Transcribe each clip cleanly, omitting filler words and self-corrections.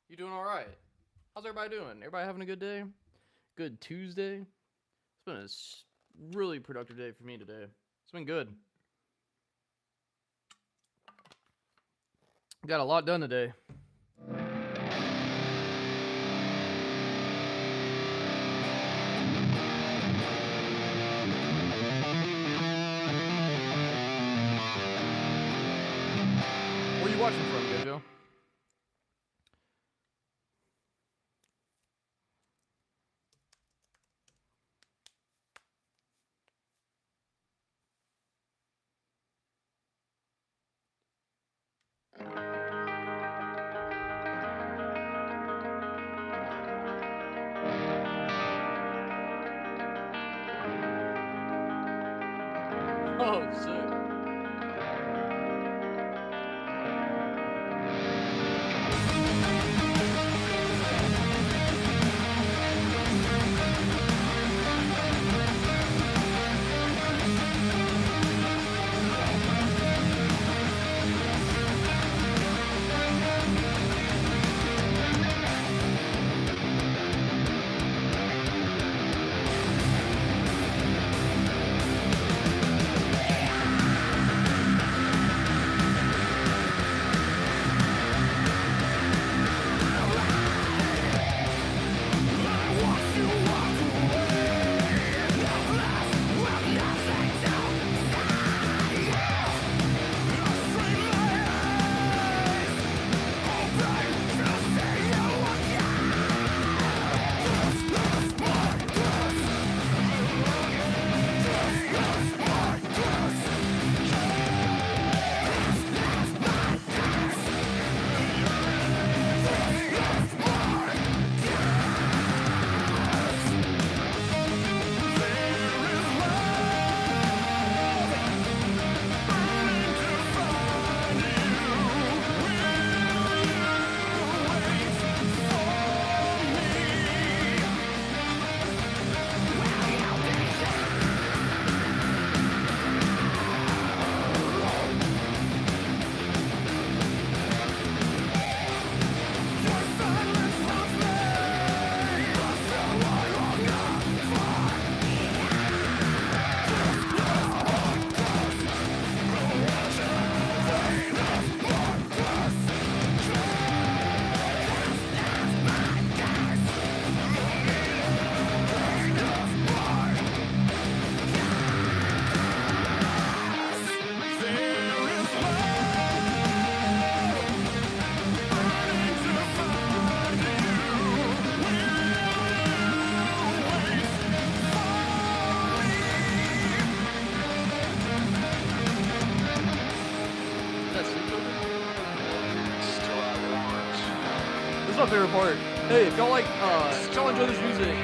You doing all right? How's everybody doing? Everybody having a good day? Good Tuesday? It's been a really productive day for me today. It's been good. Got a lot done today. Where are you watching from, Gojo? Oh, sick. My favorite part. Hey, if y'all if y'all enjoy this music,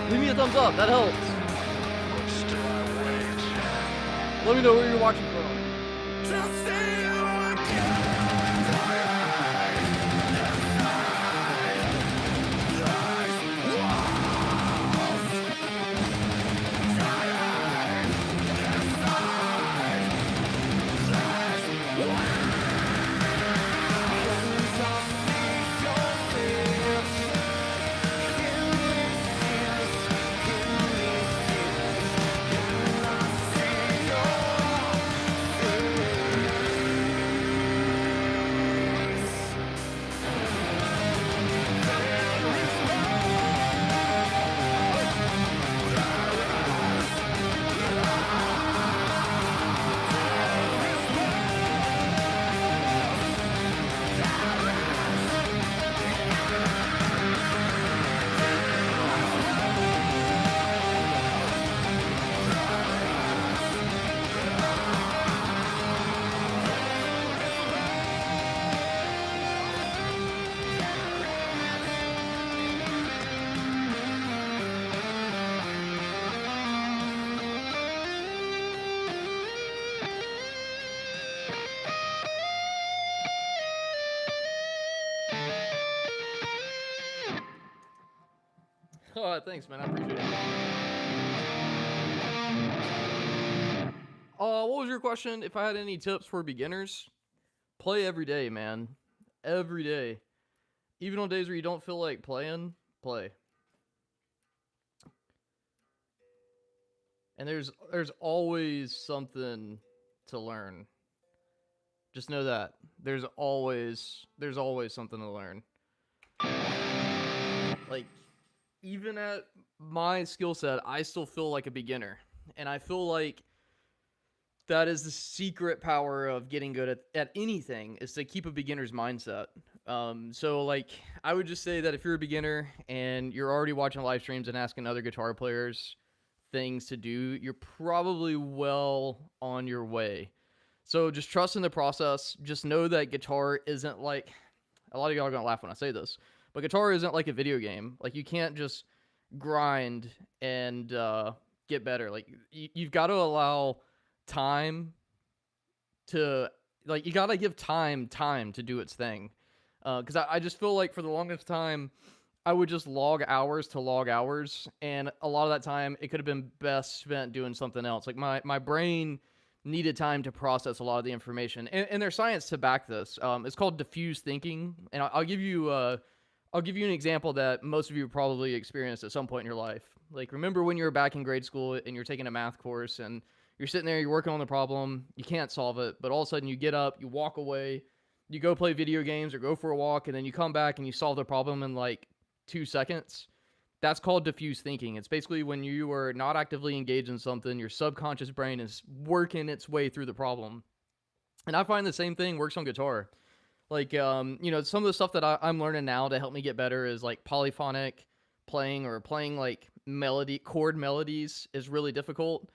leave me a thumbs up. That helps. Let me know where you're watching from. Oh, thanks, man. I appreciate it. What was your question? If I had any tips for beginners? Play every day, man. Every day. Even on days where you don't feel like playing, play. And there's always something to learn. Just know that there's always something to learn. Like, even at my skill set, I still feel like a beginner, and I feel like that is the secret power of getting good at anything, is to keep a beginner's mindset. So like, I would just say that if you're a beginner and you're already watching live streams and asking other guitar players things to do, you're probably well on your way. So just trust in the process. Just know that guitar isn't like, a lot of y'all are gonna laugh when I say this, but guitar isn't like a video game. Like, you can't just grind and get better. Like, you've got to allow time to, like, you got to give time to do its thing. Because I just feel like for the longest time, I would just log hours to log hours, and a lot of that time it could have been best spent doing something else. Like, my brain needed time to process a lot of the information, and there's science to back this. It's called diffuse thinking, and I'll give you an example that most of you probably experienced at some point in your life. Like, remember when you were back in grade school and you're taking a math course and you're sitting there, you're working on the problem, you can't solve it, but all of a sudden you get up, you walk away, you go play video games or go for a walk, and then you come back and you solve the problem in like 2 seconds. That's called diffuse thinking. It's basically when you are not actively engaged in something, your subconscious brain is working its way through the problem. And I find the same thing works on guitar. Like, some of the stuff that I'm learning now to help me get better is like polyphonic playing, or playing like chord melodies is really difficult.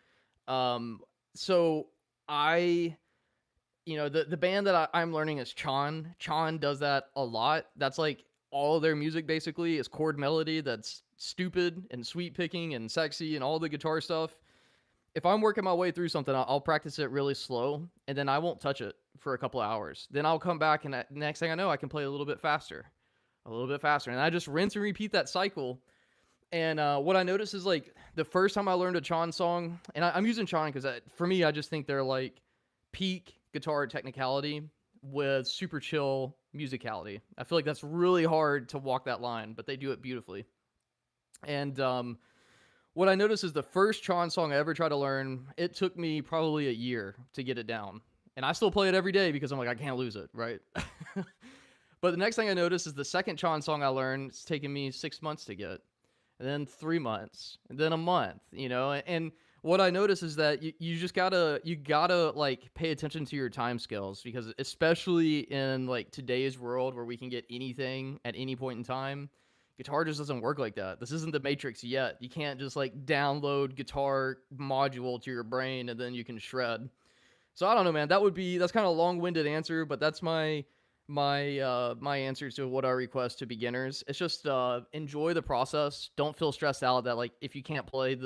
So I, the band that I'm learning is Chon. Chon does that a lot. That's like all their music basically is chord melody that's stupid and sweet picking and sexy and all the guitar stuff. If I'm working my way through something, I'll practice it really slow, and then I won't touch it for a couple of hours. Then I'll come back, and next thing I know, I can play a little bit faster, and I just rinse and repeat that cycle. And what I notice is, like, the first time I learned a Chon song, and I'm using Chon because for me, I just think they're like peak guitar technicality with super chill musicality. I feel like that's really hard to walk that line, but they do it beautifully. And what I noticed is the first Chon song I ever tried to learn, it took me probably a year to get it down. And I still play it every day because I'm like, I can't lose it, right? But the next thing I noticed is the second Chon song I learned, it's taken me 6 months to get. And then 3 months, and then a month, And what I notice is that you just gotta like pay attention to your time scales, because especially in like today's world where we can get anything at any point in time, guitar just doesn't work like that. This isn't the Matrix yet. You can't just like download guitar module to your brain and then you can shred. So I don't know, man. That's kind of a long-winded answer, but that's my answer to what I request to beginners. It's just enjoy the process. Don't feel stressed out that like if you can't play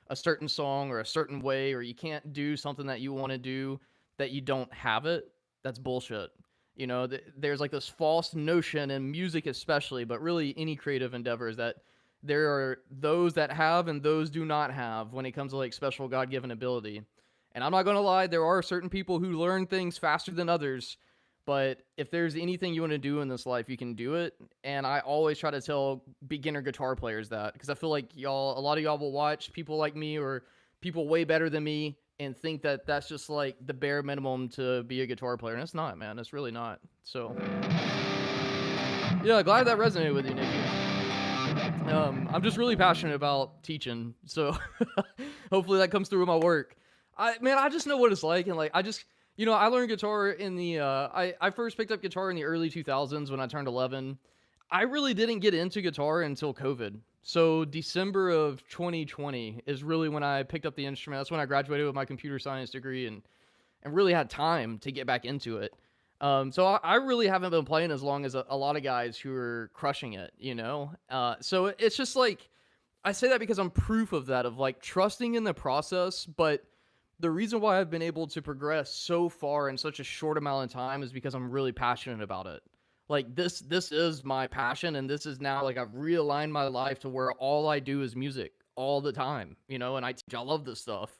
a certain song or a certain way, or you can't do something that you want to do, that you don't have it. That's bullshit. There's like this false notion in music especially, but really any creative endeavors, that there are those that have and those do not have when it comes to like special God-given ability. And I'm not going to lie, there are certain people who learn things faster than others, but if there's anything you want to do in this life, you can do it. And I always try to tell beginner guitar players that, because I feel like a lot of y'all will watch people like me or people way better than me and think that that's just like the bare minimum to be a guitar player. And it's not, man. It's really not. So, yeah, glad that resonated with you, Nikki. I'm just really passionate about teaching, so hopefully that comes through in my work. I just know what it's like, and like I learned guitar in the I first picked up guitar in the early 2000s when I turned 11. I really didn't get into guitar until COVID. So December of 2020 is really when I picked up the instrument. That's when I graduated with my computer science degree and really had time to get back into it. So I really haven't been playing as long as a lot of guys who are crushing it, So it's just like, I say that because I'm proof of that, of like trusting in the process. But the reason why I've been able to progress so far in such a short amount of time is because I'm really passionate about it. Like this is my passion, and this is now like I've realigned my life to where all I do is music all the time, and I love this stuff.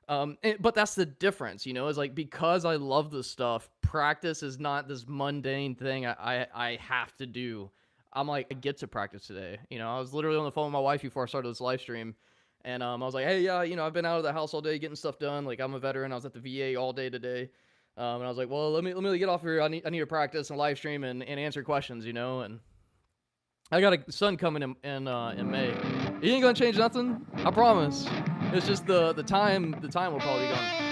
But that's the difference, is like, because I love this stuff, practice is not this mundane thing I have to do. I'm like, I get to practice today. You know, I was literally on the phone with my wife before I started this live stream. And I was like, hey, yeah, you know, I've been out of the house all day getting stuff done. Like, I'm a veteran. I was at the VA all day today. And I was like, well, let me get off here. I need to practice and live stream and answer questions, you know. And I got a son coming in May. He ain't gonna change nothing. I promise. It's just the time will probably be gone.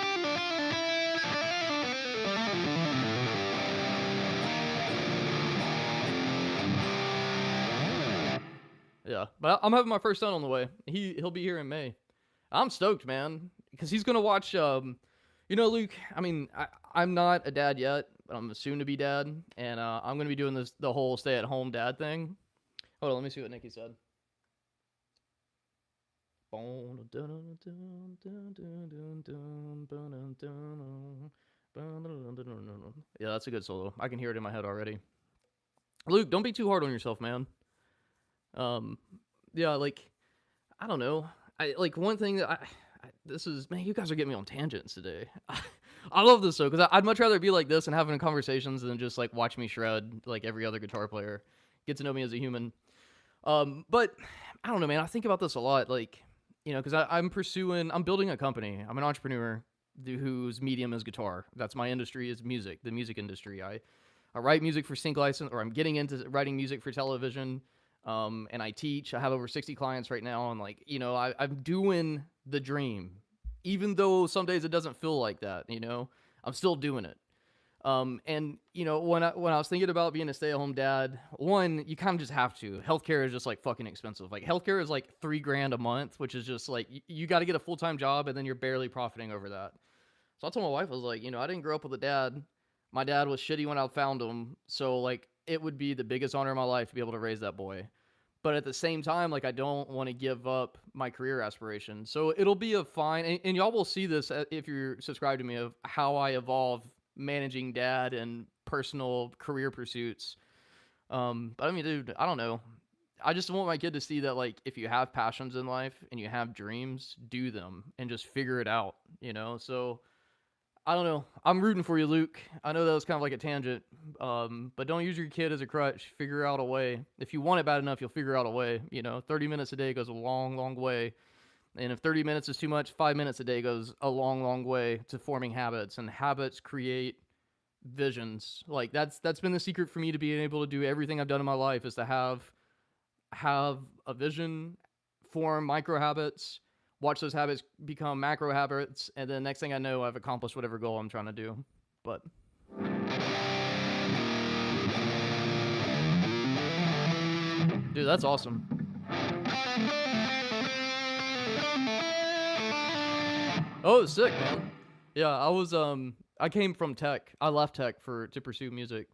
Yeah, but I'm having my first son on the way. He'll be here in May. I'm stoked, man, because he's gonna watch. You know, Luke. I mean, I'm not a dad yet, but I'm a soon-to-be dad, and I'm gonna be doing the whole stay-at-home dad thing. Hold on, let me see what Nikki said. Yeah, that's a good solo. I can hear it in my head already. Luke, don't be too hard on yourself, man. Yeah, like, I don't know. Like one thing that this is, man, you guys are getting me on tangents today. I love this though, because I'd much rather be like this and having conversations than just like watch me shred like every other guitar player. Get to know me as a human. But I don't know, man. I think about this a lot, like, you know, because I'm building a company. I'm an entrepreneur whose medium is guitar. That's my industry, is music, the music industry. I write music for sync license, or I'm getting into writing music for television. And I teach. I have over 60 clients right now, and like, you know, I'm doing the dream, even though some days it doesn't feel like that. You know, I'm still doing it. And you know, when I was thinking about being a stay-at-home dad, one, you kind of just have to. Healthcare is just like fucking expensive. Like healthcare is like $3,000 a month, which is just like you got to get a full-time job, and then you're barely profiting over that. So I told my wife, I was like, you know, I didn't grow up with a dad. My dad was shitty when I found him, so like it would be the biggest honor of my life to be able to raise that boy. But at the same time, like, I don't want to give up my career aspirations. So it'll be a fine, and y'all will see this if you're subscribed to me, of how I evolve managing dad and personal career pursuits. But I mean, dude, I don't know. I just want my kid to see that, like, if you have passions in life and you have dreams, do them and just figure it out, you know? So I don't know. I'm rooting for you, Luke. I know that was kind of like a tangent, but don't use your kid as a crutch. Figure out a way. If you want it bad enough, you'll figure out a way. You know, 30 minutes a day goes a long, long way. And if 30 minutes is too much, 5 minutes a day goes a long, long way to forming habits. And habits create visions. Like that's been the secret for me to being able to do everything I've done in my life, is to have a vision, form micro habits, watch those habits become macro habits, and then next thing I know, I've accomplished whatever goal I'm trying to do. But dude, that's awesome. Oh, it's sick, man. Yeah, I came from tech. I left tech to pursue music.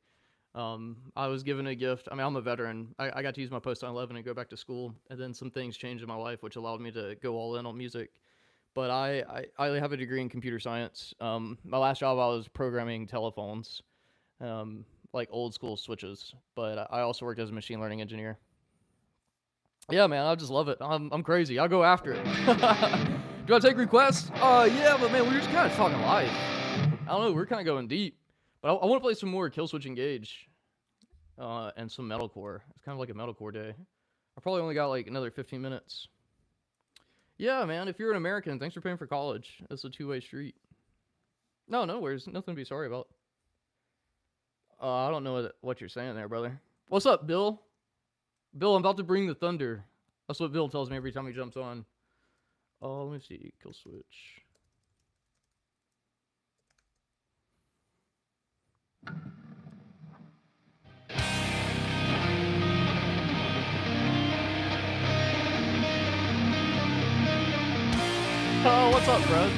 I was given a gift. I mean, I'm a veteran. I got to use my post on 11 and go back to school, and then some things changed in my life, which allowed me to go all in on music. But I have a degree in computer science. My last job, I was programming telephones, like old school switches. But I also worked as a machine learning engineer. Yeah, man, I just love it. I'm crazy. I'll go after it. Do I take requests? Yeah, but man, we're just kind of talking life. I don't know. We're kind of going deep. But I want to play some more Killswitch Engage, and some Metalcore. It's kind of like a Metalcore day. I probably only got like another 15 minutes. Yeah, man, if you're an American, thanks for paying for college. It's a two-way street. No worries. Nothing to be sorry about. I don't know what you're saying there, brother. What's up, Bill? Bill, I'm about to bring the thunder. That's what Bill tells me every time he jumps on. Oh, let me see. Killswitch. Oh, what's up, Fred?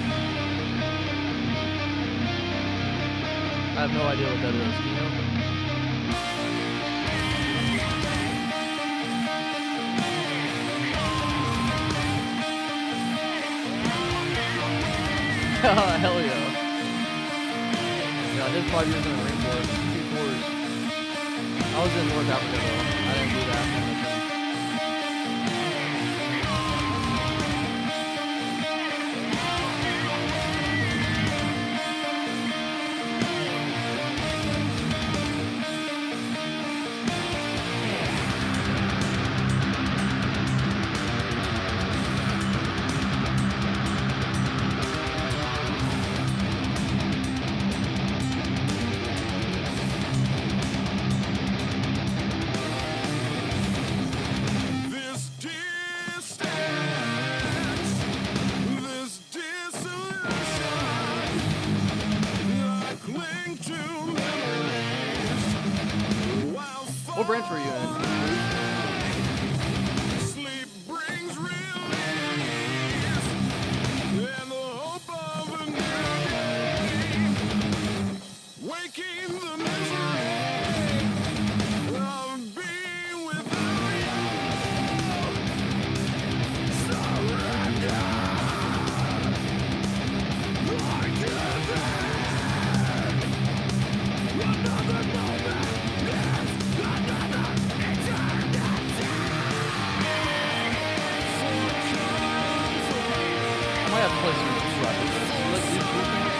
I have no idea what that is. Do you know? Hell yeah. Yeah, I did 5 years in the Marine Corps. 2 tours. I was in North Africa though. I didn't do that. branch were you in? Sleep brings relief and the hope of a new day. Waking the misery of being without you. Surrender. I give in. Another moment is another eternity. I might have to play some two after this. Let's do two things.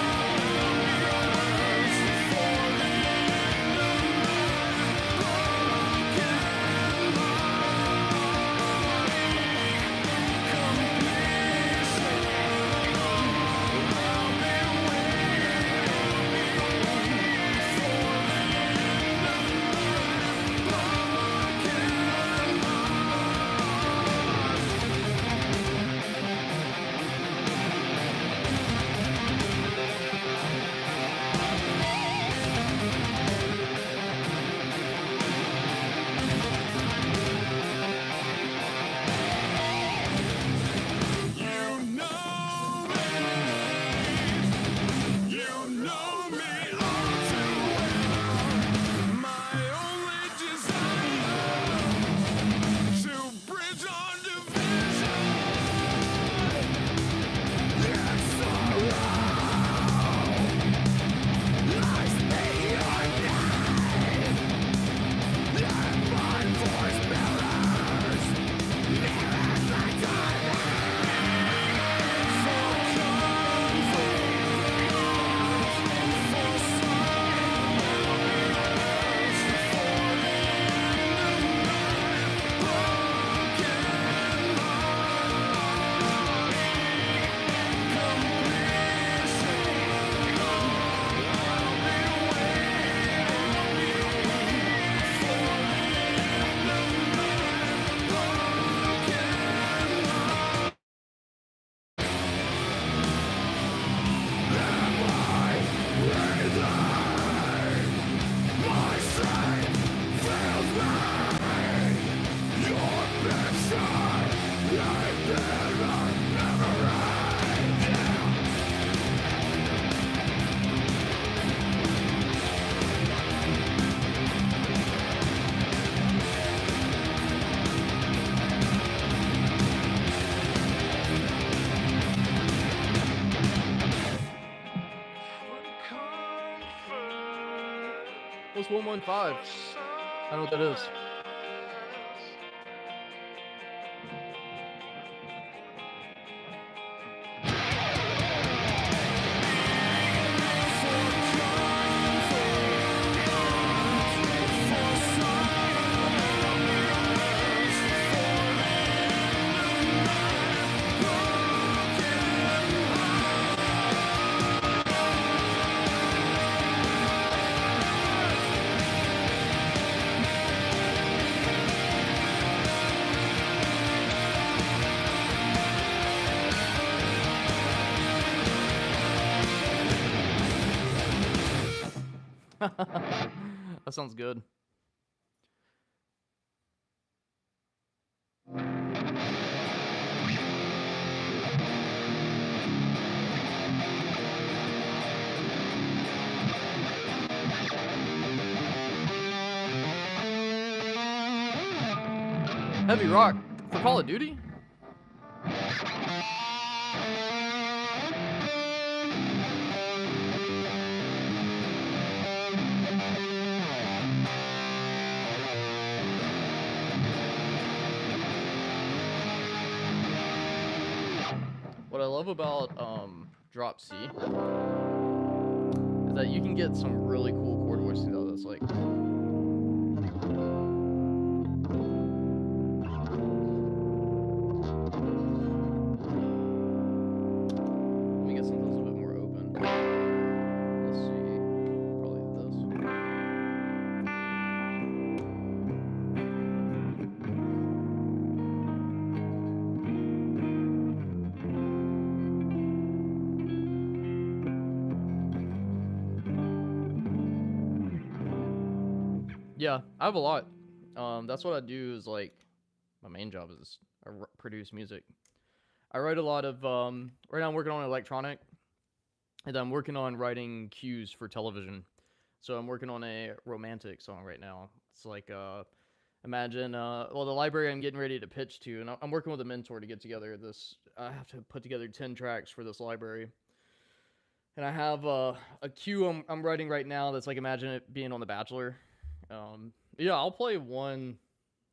What's 115? I don't know what that is. That sounds good. Heavy rock for Call of Duty? What I love about Drop C is that you can get some really cool chord voicing out of this. Like, let me get something that's a bit more open. Let's see, probably this. Yeah, I have a lot. That's what I do. Is like my main job is produce music. I write a lot of right now I'm working on electronic, and I'm working on writing cues for television. So I'm working on a romantic song right now. It's like imagine well, the library I'm getting ready to pitch to, and I'm working with a mentor to get together this. I have to put together 10 tracks for this library, and I have a cue I'm writing right now that's like imagine it being on The Bachelor. Yeah, I'll play one.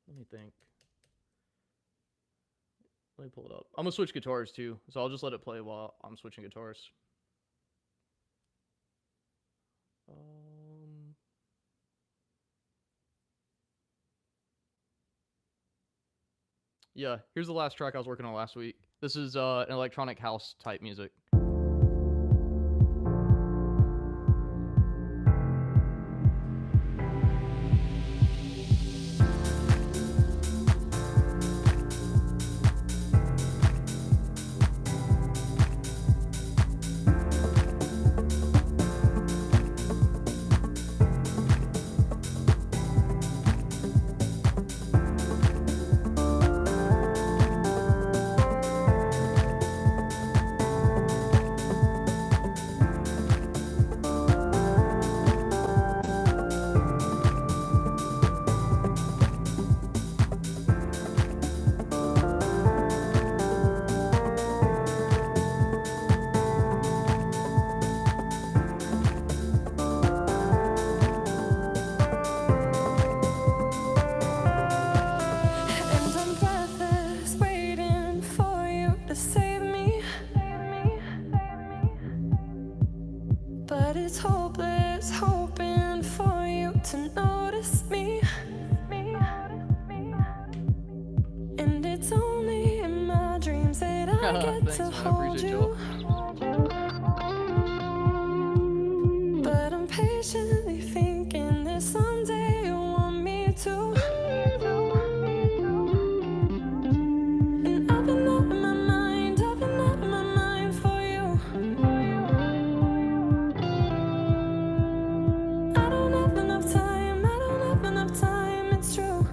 Let me think. Let me pull it up. I'm gonna switch guitars too, so I'll just let it play while I'm switching guitars. Um, yeah, here's the last track I was working on last week. This is an electronic house type music. And I'm breathless, waiting for you to save me. But it's hopeless, hoping for you to notice me. And it's only in my dreams that I get Thanks, to man. I hold appreciate you. But I'm patiently thinking that someday you want me to. And I've been up in my mind, I've been up in my mind for you. I don't have enough time, I don't have enough time, it's true.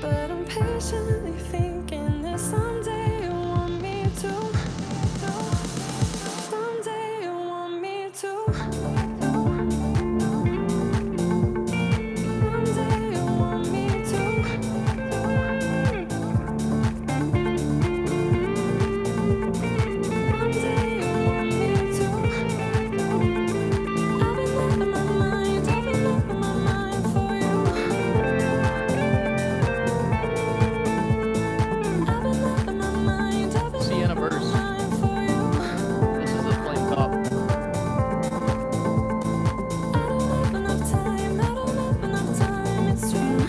But I'm patiently thinking that someday you want me to. Someday you want me to. Someday you want me to. Someday you want me to. I've been up in my mind, I've been up in my mind for you. I've been up in my mind, I've been Sienna up in my verse. mind for you. This is the flame top. I don't have enough time, I don't have enough time, it's true.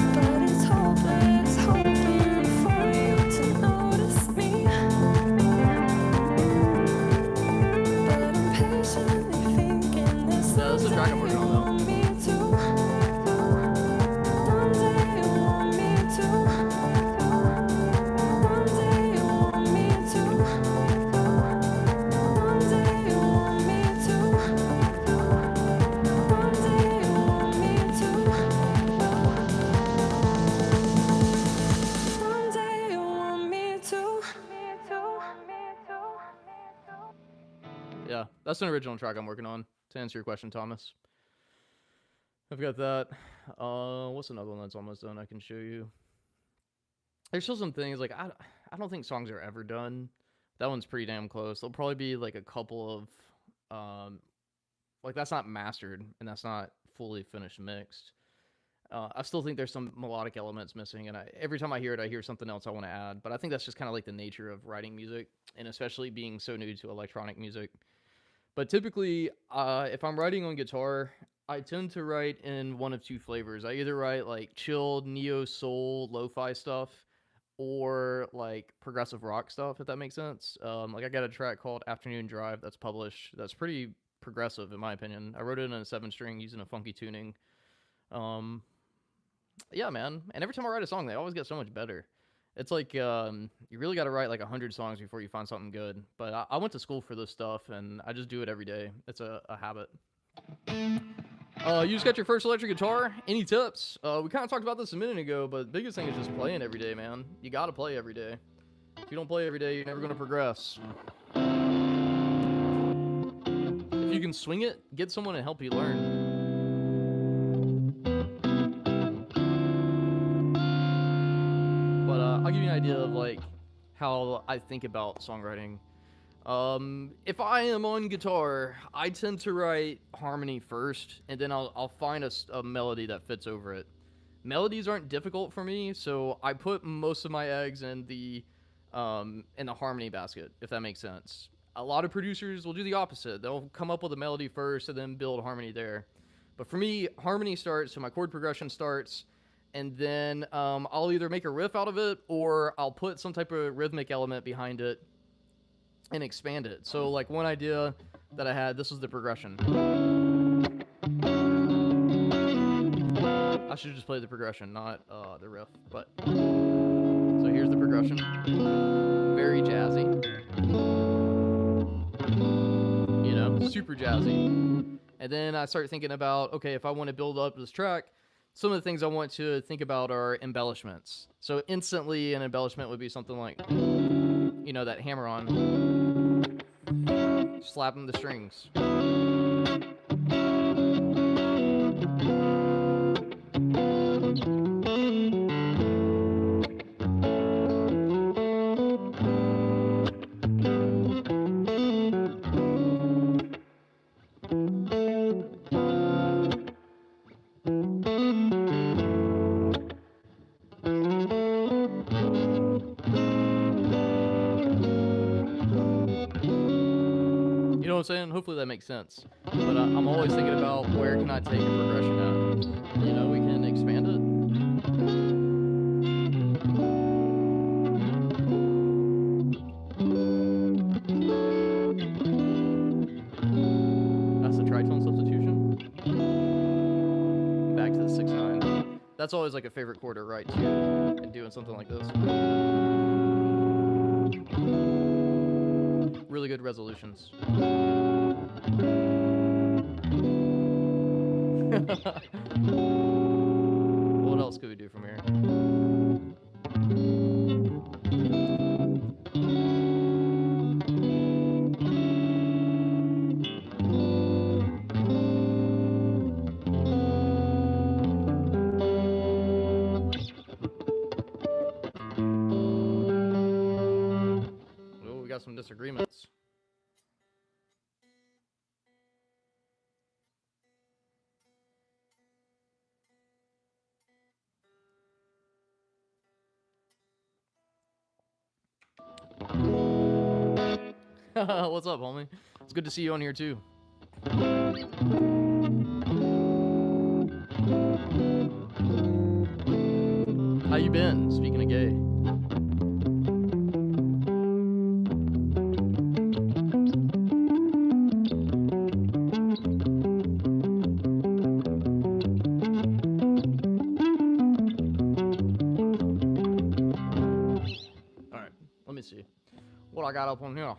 But it's hopeless, hoping for you to notice me. But I'm patiently thinking that Yeah, this is a track I'm someday working you on though. want me to. Someday you want me to. Someday you want me to. Someday you want me to. Someday you want me to. Someday you want me to. Yeah, that's an original track I'm working on. To answer your question, Thomas, I've got that. What's another one that's almost done? I can show you. There's still some things like I don't think songs are ever done. That one's pretty damn close. There'll probably be like a couple of like that's not mastered and that's not fully finished mixed. I still think there's some melodic elements missing, and every time I hear it, I hear something else I want to add. But I think that's just kind of like the nature of writing music, and especially being so new to electronic music. But typically, if I'm writing on guitar, I tend to write in one of two flavors. I either write like chilled, neo soul, lo-fi stuff, or like progressive rock stuff, if that makes sense. Like I got a track called Afternoon Drive that's published. That's pretty progressive in my opinion. I wrote it in a 7-string using a funky tuning. Um, yeah, man. And every time I write a song, they always get so much better. It's like you really got to write like 100 songs before you find something good. But I went to school for this stuff, and I just do it every day. It's a habit. You just got your first electric guitar. Any tips? We kind of talked about this a minute ago, but the biggest thing is just playing every day, man. You got to play every day. If you don't play every day, you're never going to progress. If you can swing it, get someone to help you learn. But I'll give you an idea of like how I think about songwriting. If I am on guitar, I tend to write harmony first, and then I'll find a melody that fits over it. Melodies aren't difficult for me, so I put most of my eggs in the harmony basket, if that makes sense. A lot of producers will do the opposite. They'll come up with a melody first and then build harmony there. But for me, harmony starts, so my chord progression starts, and then I'll either make a riff out of it or I'll put some type of rhythmic element behind it and expand it. So like one idea that I had, this was the progression. I should just play the progression, not the riff. But so here's the progression. Very jazzy. You know, super jazzy. And then I start thinking about, okay, if I want to build up this track, some of the things I want to think about are embellishments. So instantly an embellishment would be something like, you know, that hammer on, slapping the strings. You know what I'm saying? Hopefully that makes sense. But I'm always thinking about where can I take a progression at. You know, we can expand it. That's the tritone substitution. Back to the 6/9. That's always like a favorite chord to write to and doing something like this. Really good resolutions. What else could we do from here? Oh, we got some disagreements. What's up, homie? It's good to see you on here too. How you been? Speaking of gay. All right, let me see what I got up on here.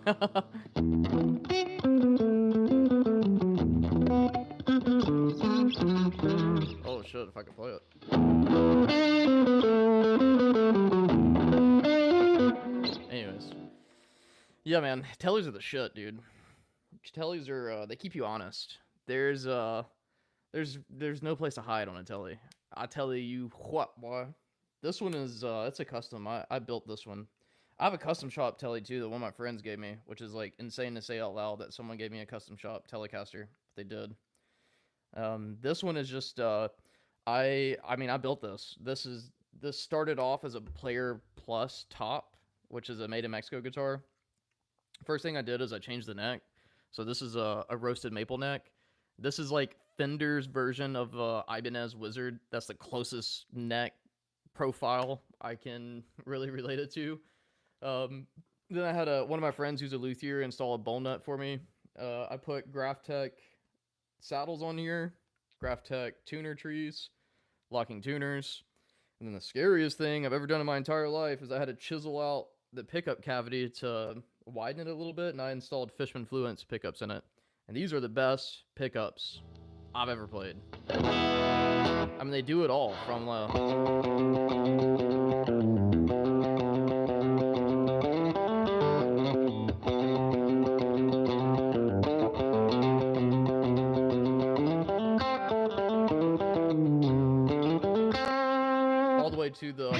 Oh shit, if I could play it. Anyways. Yeah, man. Tellies are the shit, dude. Tellies are they keep you honest. There's no place to hide on a telly. I tell you what, boy. This one is it's a custom. I built this one. I have a custom shop telly too that one of my friends gave me, which is like insane to say out loud that someone gave me a custom shop Telecaster. They did. This one is just I mean I built this. This started off as a Player Plus top, which is a made in Mexico guitar. First thing I did is I changed the neck. So this is a roasted maple neck. This is like Fender's version of Ibanez Wizard. That's the closest neck profile I can really relate it to. Then I had one of my friends who's a luthier install a bowl nut for me. I put Graphtec saddles on here, Graphtec tuner trees, locking tuners. And then the scariest thing I've ever done in my entire life is I had to chisel out the pickup cavity to widen it a little bit, and I installed Fishman Fluence pickups in it. And these are the best pickups I've ever played. I mean, they do it all from all the way to the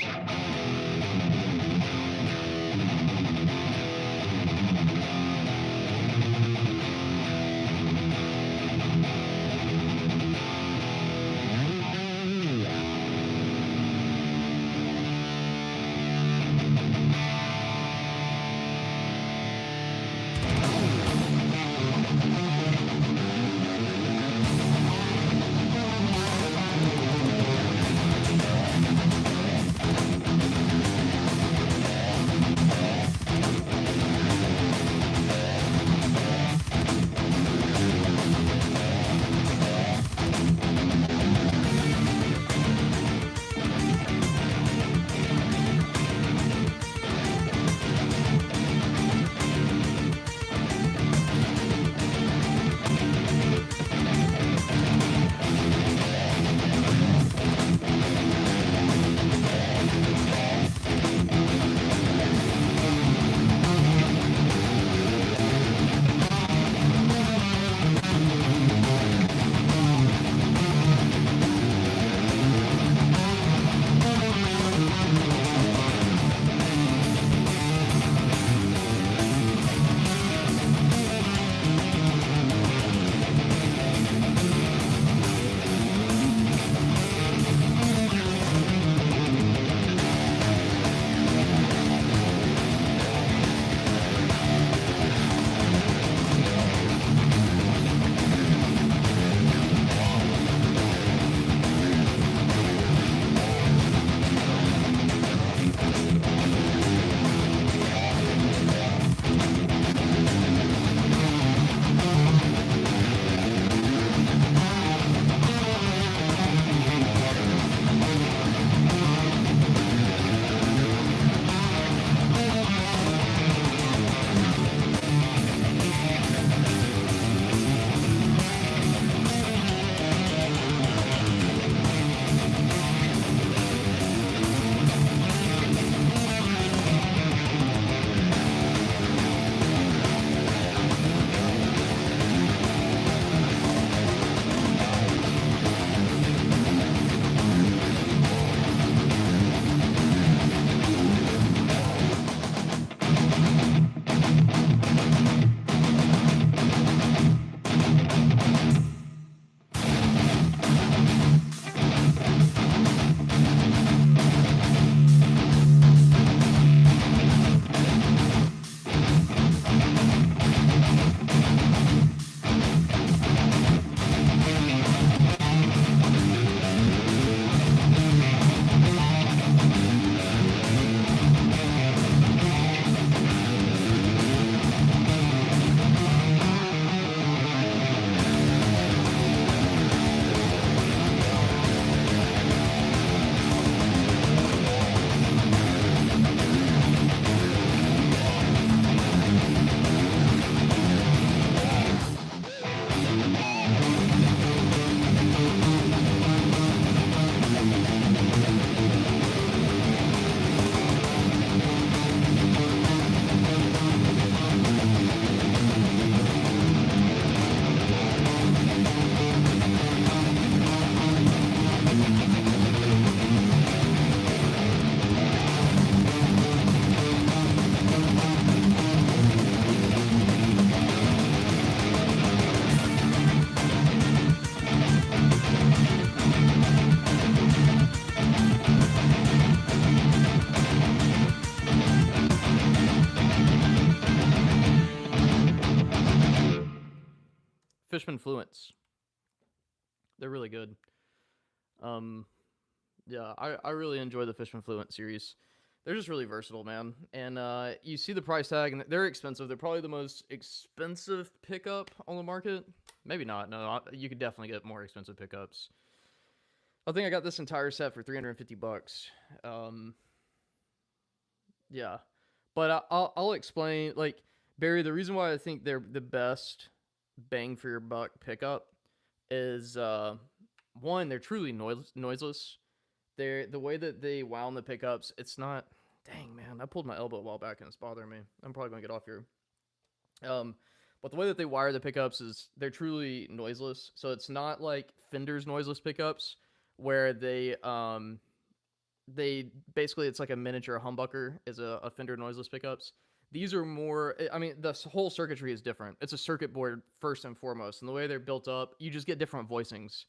Fishman Fluence. They're really good. Yeah, I really enjoy the Fishman Fluent series. They're just really versatile, man. And you see the price tag, and they're expensive. They're probably the most expensive pickup on the market. Maybe not. No, you could definitely get more expensive pickups. I think I got this entire set for $350. Yeah, but I'll explain. Like Barry, the reason why I think they're the best bang for your buck pickup is one, they're truly noiseless. They're the way that they wound the pickups. It's not. Dang man, I pulled my elbow a while back and it's bothering me. I'm probably gonna get off here. But the way that they wire the pickups is they're truly noiseless. So it's not like Fender's noiseless pickups where they basically it's like a miniature humbucker is a Fender noiseless pickups. These are more. I mean, the whole circuitry is different. It's a circuit board first and foremost, and the way they're built up, you just get different voicings.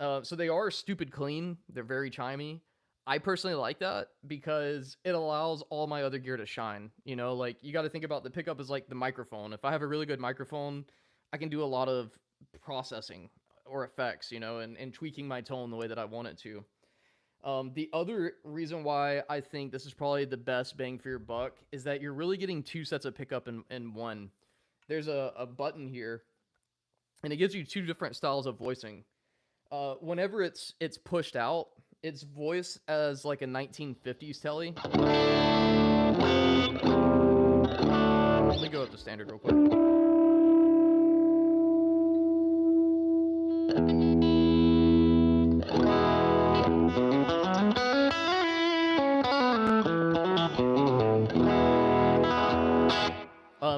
So they are stupid clean. They're very chimey. I personally like that because it allows all my other gear to shine. You know, like you got to think about the pickup is like the microphone. If I have a really good microphone, I can do a lot of processing or effects, you know, and tweaking my tone the way that I want it to. The other reason why I think this is probably the best bang for your buck is that you're really getting two sets of pickup in one. There's a button here, and it gives you two different styles of voicing. Whenever it's pushed out, it's voiced as like a 1950s telly. Let me go up to standard real quick.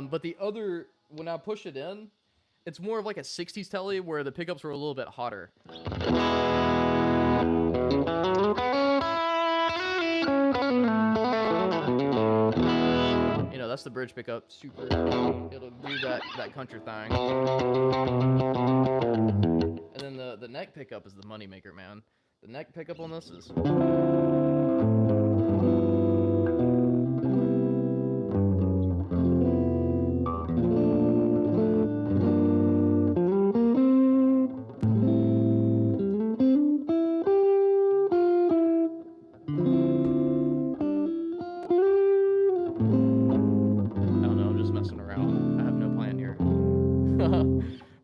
But the other, when I push it in, it's more of like a 60s telly where the pickups were a little bit hotter. You know, that's the bridge pickup. Super. It'll do that country thing. And then the neck pickup is the money maker, man. The neck pickup on this is.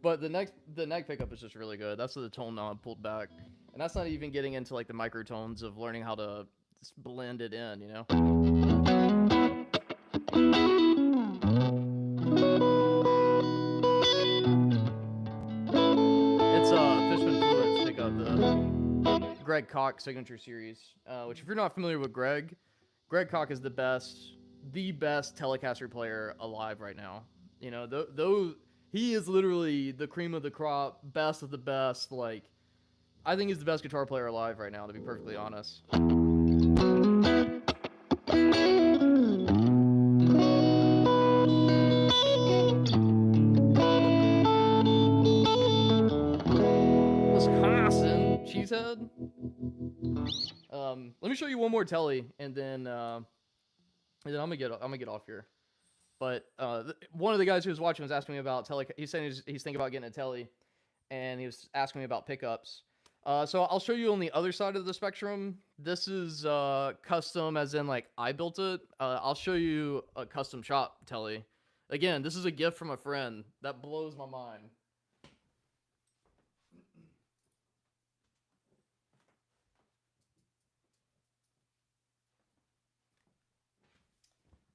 But the neck pickup is just really good. That's the tone knob pulled back, and that's not even getting into like the microtones of learning how to blend it in. You know. It's Fishman Fluence pickup, the Greg Koch signature series. Which, if you're not familiar with Greg Koch is the best Telecaster player alive right now. You know, though he is literally the cream of the crop, best of the best. Like, I think he's the best guitar player alive right now, to be perfectly honest. Wisconsin, cheesehead. Let me show you one more telly, and then I'm gonna get off here. But one of the guys who was watching was asking me about he's saying he's thinking about getting a telly, and he was asking me about pickups. So I'll show you on the other side of the spectrum. This is custom, as in like I built it. I'll show you a custom shop telly. Again, this is a gift from a friend. That blows my mind.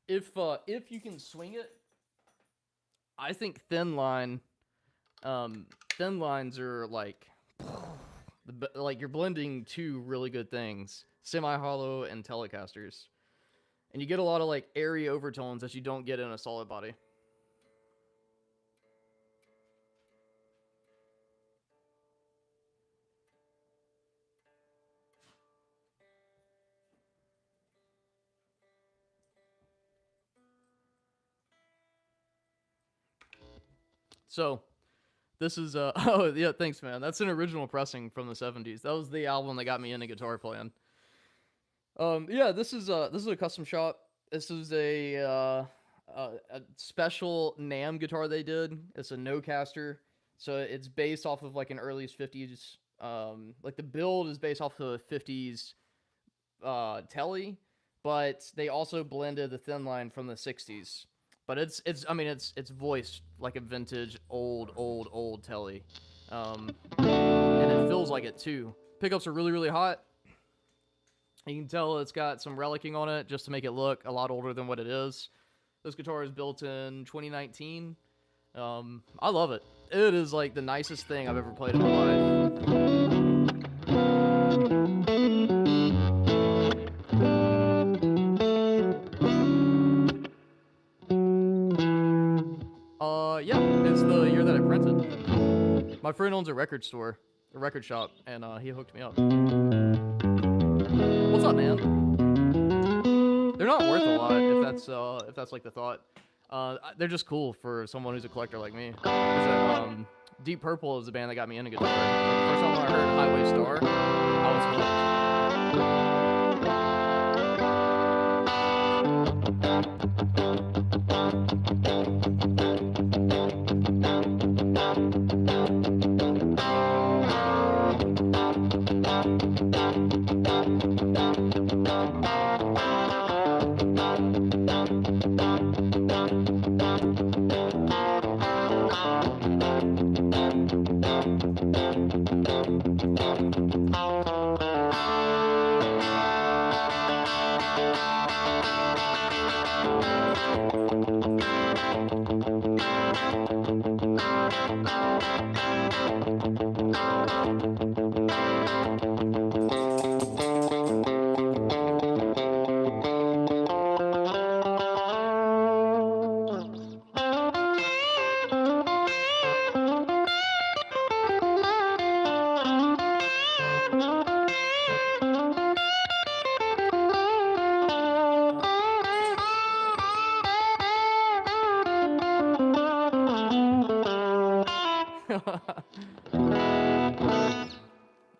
If you can swing it, I think thin lines are like you're blending two really good things, semi-hollow and Telecasters, and you get a lot of like airy overtones that you don't get in a solid body. So, this is oh yeah, thanks man. That's an original pressing from the 70s. That was the album that got me into guitar playing. Yeah, this is a custom shop. This is a special NAMM guitar they did. It's a no caster. So it's based off of like an early 50s. Like the build is based off of a 50s Tele, but they also blended the thin line from the 60s. But it's voiced like a vintage old Tele, and it feels like it too. Pickups are really hot. You can tell it's got some relicking on it just to make it look a lot older than what it is. This guitar is built in 2019. I love it. It is like the nicest thing I've ever played in my life. Yeah, it's the year that I printed. My friend owns a record store, a record shop, and he hooked me up. What's up, man? They're not worth a lot if that's like the thought. They're just cool for someone who's a collector like me. Deep Purple is the band that got me into guitar. First time I heard Highway Star, I was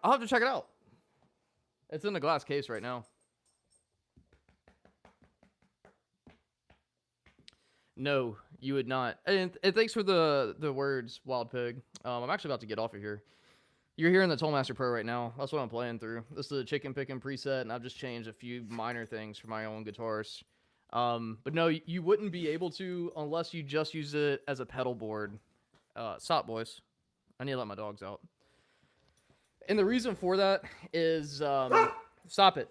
I'll have to check it out. It's in the glass case right now. No, you would not. And thanks for the words, Wild Pig. I'm actually about to get off of here. You're hearing the Tollmaster Pro right now. That's what I'm playing through. This is the chicken picking preset, and I've just changed a few minor things for my own guitars. But no, you wouldn't be able to unless you just use it as a pedal board. Stop, boys. I need to let my dogs out. And the reason for that is, stop it.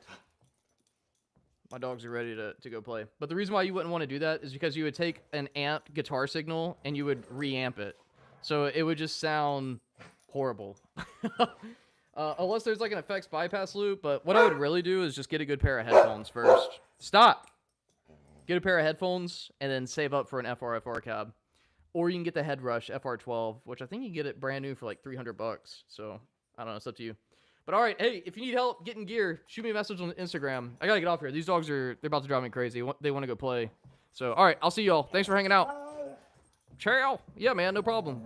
My dogs are ready to go play. But the reason why you wouldn't want to do that is because you would take an amped guitar signal and you would reamp it. So it would just sound horrible. Unless there's like an effects bypass loop. But what I would really do is just get a good pair of headphones first. Stop. Get a pair of headphones and then save up for an FR cab. Or you can get the Headrush FR12, which I think you can get it brand new for like $300. So I don't know, it's up to you. But all right, hey, if you need help getting gear, shoot me a message on Instagram. I gotta get off here. These dogs they're about to drive me crazy. They want to go play. So all right, I'll see y'all. Thanks for hanging out. Ciao. Yeah, man, no problem.